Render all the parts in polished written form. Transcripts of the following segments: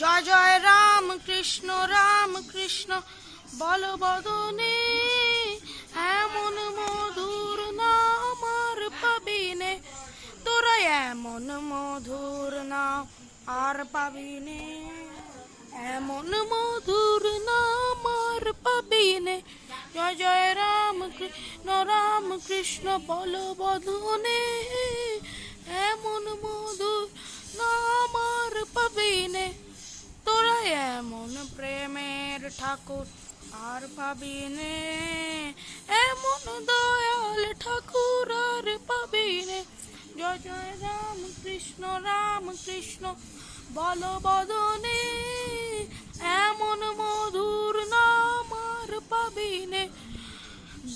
জয় জয় রাম কৃষ্ণ বল বদনে, এমন মধুর নাম আর পাবিনে, তোরা এমন মধুর নাম আর পাবিনে, এমন মধুর নাম আর পাবিনে। জয় জয় রাম কৃষ্ণ বল বদনে, এমন মধুর নাম আর পাবিনে, তোরা এমন প্রেমের ঠাকুর আর পাবিনে, এমন দয়াল ঠাকুর আর পাবিনে। জয় জয় রাম কৃষ্ণ বল বদনে, এমন মধুর নাম আর পাবিনে।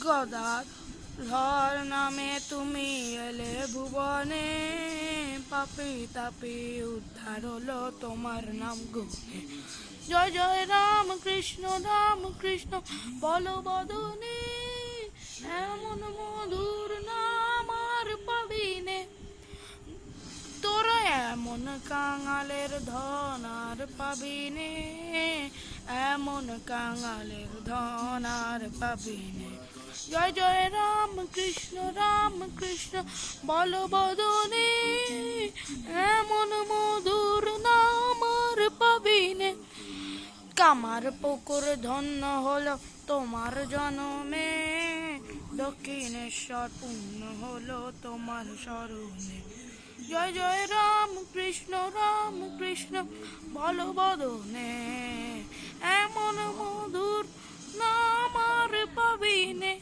গদাধর নামে তুমি এলে ভুবনে, পাপি তাপি উদ্ধার হলো তোমার নাম গুণে। জয় জয় রাম কৃষ্ণ বল বদনে, এমন মধুর নাম আর পাবিনে, তোরা এমন কাঙালের ধন আর পাবিনে, এমন কাঙালের ধন আর পাবিনে। জয় জয় রাম কৃষ্ণ বল বদনে, এমন মধুর নাম আর পাবিনে। কামার পুকুর ধন্য হলো তোমার জনমে, দক্ষিণেশ্বর পূর্ণ হলো তোমার স্মরণে। জয় জয় রাম কৃষ্ণ বল বদনে, এমন মধুর নাম আর পাবিনে।